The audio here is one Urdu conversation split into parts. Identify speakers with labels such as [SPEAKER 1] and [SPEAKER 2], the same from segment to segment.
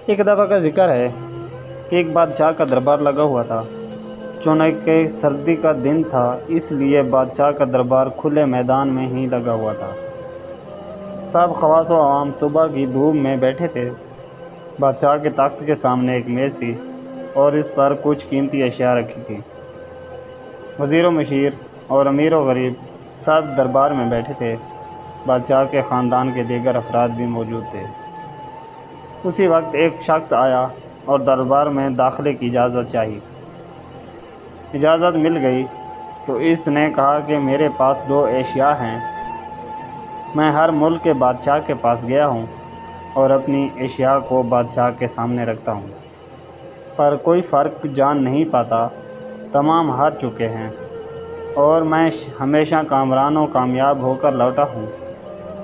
[SPEAKER 1] ایک دفعہ کا ذکر ہے کہ ایک بادشاہ کا دربار لگا ہوا تھا۔ چونکہ سردی کا دن تھا، اس لیے بادشاہ کا دربار کھلے میدان میں ہی لگا ہوا تھا۔ سب خواص و عوام صبح کی دھوپ میں بیٹھے تھے۔ بادشاہ کے تخت کے سامنے ایک میز تھی اور اس پر کچھ قیمتی اشیاء رکھی تھیں۔ وزیر و مشیر اور امیر و غریب سب دربار میں بیٹھے تھے۔ بادشاہ کے خاندان کے دیگر افراد بھی موجود تھے۔ اسی وقت ایک شخص آیا اور دربار میں داخلے کی اجازت چاہی۔ اجازت مل گئی تو اس نے کہا کہ میرے پاس 2 اشیاء ہیں۔ میں ہر ملک کے بادشاہ کے پاس گیا ہوں اور اپنی اشیاء کو بادشاہ کے سامنے رکھتا ہوں، پر کوئی فرق جان نہیں پاتا۔ تمام ہار چکے ہیں اور میں ہمیشہ کامران و کامیاب ہو کر لوٹا ہوں۔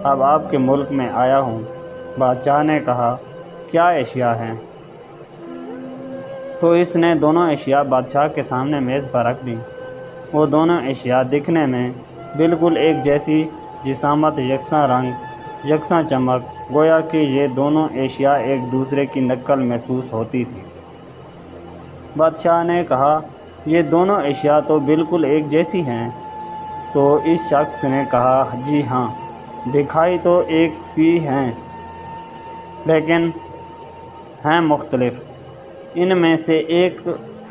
[SPEAKER 1] اب آپ کے ملک میں آیا ہوں۔ بادشاہ نے کہا، کیا اشیاء ہیں؟ تو اس نے دونوں اشیاء بادشاہ کے سامنے میز پر رکھ دیں۔ وہ دونوں اشیاء دکھنے میں بالکل ایک جیسی، جسامت، یکساں رنگ، یکساں چمک، گویا کہ یہ دونوں اشیاء ایک دوسرے کی نقل محسوس ہوتی تھیں۔ بادشاہ نے کہا، یہ دونوں اشیاء تو بالکل ایک جیسی ہیں۔ تو اس شخص نے کہا، جی ہاں، دکھائی تو ایک سی ہیں، لیکن ہیں مختلف۔ ان میں سے ایک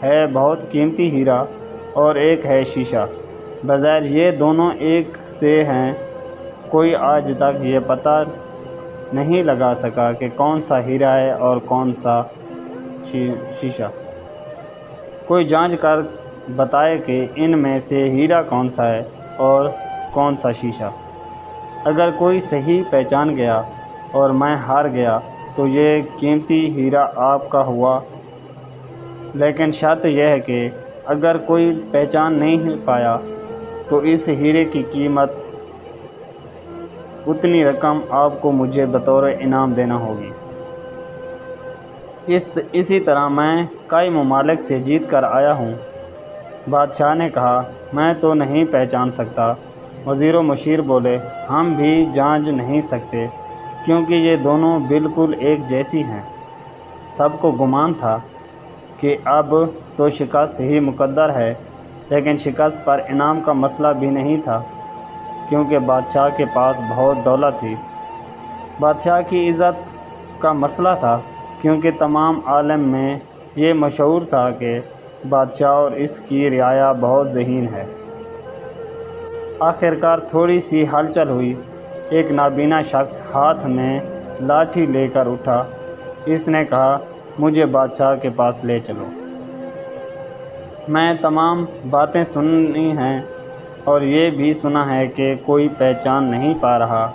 [SPEAKER 1] ہے بہت قیمتی ہیرا اور ایک ہے شیشہ۔ بظاہر یہ دونوں ایک سے ہیں۔ کوئی آج تک یہ پتہ نہیں لگا سکا کہ کون سا ہیرا ہے اور کون سا شیشہ۔ کوئی جانچ کر بتائے کہ ان میں سے ہیرا کون سا ہے اور کون سا شیشہ۔ اگر کوئی صحیح پہچان گیا اور میں ہار گیا تو یہ قیمتی ہیرا آپ کا ہوا، لیکن شرط یہ ہے کہ اگر کوئی پہچان نہیں پایا تو اس ہیرے کی قیمت اتنی رقم آپ کو مجھے بطور انعام دینا ہوگی۔ اسی طرح میں کئی ممالک سے جیت کر آیا ہوں۔ بادشاہ نے کہا، میں تو نہیں پہچان سکتا۔ وزیر و مشیر بولے، ہم بھی جانچ نہیں سکتے کیونکہ یہ دونوں بالکل ایک جیسی ہیں۔ سب کو گمان تھا کہ اب تو شکست ہی مقدر ہے، لیکن شکست پر انعام کا مسئلہ بھی نہیں تھا، کیونکہ بادشاہ کے پاس بہت دولت تھی۔ بادشاہ کی عزت کا مسئلہ تھا، کیونکہ تمام عالم میں یہ مشہور تھا کہ بادشاہ اور اس کی رعایا بہت ذہین ہے۔ آخرکار تھوڑی سی ہلچل ہوئی۔ ایک نابینا شخص ہاتھ میں لاٹھی لے کر اٹھا۔ اس نے کہا، مجھے بادشاہ کے پاس لے چلو۔ میں تمام باتیں سنی ہیں اور یہ بھی سنا ہے کہ کوئی پہچان نہیں پا رہا۔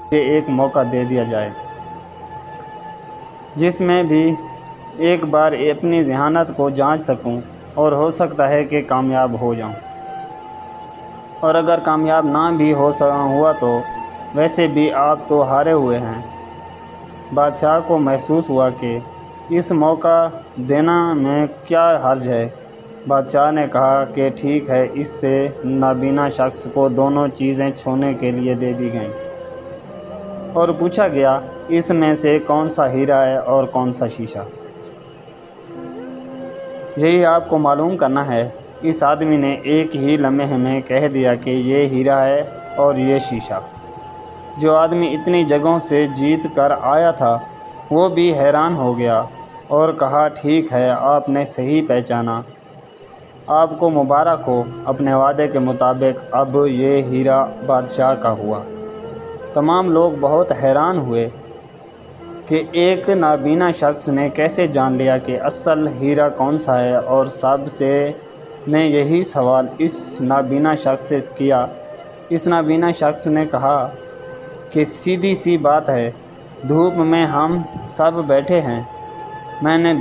[SPEAKER 1] مجھے ایک موقع دے دیا جائے جس میں بھی ایک بار اپنی ذہانت کو جانچ سکوں، اور ہو سکتا ہے کہ کامیاب ہو جاؤں، اور اگر کامیاب نہ بھی ہوا تو ویسے بھی آپ تو ہارے ہوئے ہیں۔ بادشاہ کو محسوس ہوا کہ اس موقع دینا میں کیا حرج ہے۔ بادشاہ نے کہا کہ ٹھیک ہے۔ اس سے نابینا شخص کو دونوں چیزیں چھونے کے لیے دے دی گئیں اور پوچھا گیا، اس میں سے کون سا ہیرا ہے اور کون سا شیشہ؟ یہی آپ کو معلوم کرنا ہے۔ اس آدمی نے ایک ہی لمحے میں کہہ دیا کہ یہ ہیرا ہے اور یہ شیشہ۔ جو آدمی اتنی جگہوں سے جیت کر آیا تھا وہ بھی حیران ہو گیا اور کہا، ٹھیک ہے، آپ نے صحیح پہچانا۔ آپ کو مبارک ہو۔ اپنے وعدے کے مطابق اب یہ ہیرا بادشاہ کا ہوا۔ تمام لوگ بہت حیران ہوئے کہ ایک نابینا شخص نے کیسے جان لیا کہ اصل ہیرا کون سا ہے، اور سب سے نے یہی سوال اس نابینا شخص سے کیا۔ اس نابینا شخص نے کہا کہ سیدھی سی بات ہے، دھوپ میں ہم سب بیٹھے ہیں، میں نے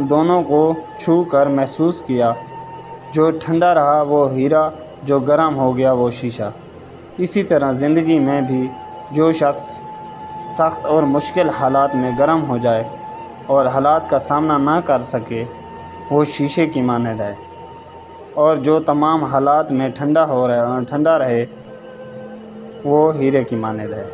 [SPEAKER 1] دونوں کو چھو کر محسوس کیا، جو ٹھنڈا رہا وہ ہیرا، جو گرم ہو گیا وہ شیشہ۔ اسی طرح زندگی میں بھی جو شخص سخت اور مشکل حالات میں گرم ہو جائے اور حالات کا سامنا نہ کر سکے، وہ شیشے کی مانند ہے، اور جو تمام حالات میں ٹھنڈا رہے وہ ہیرے کی مانند ہے۔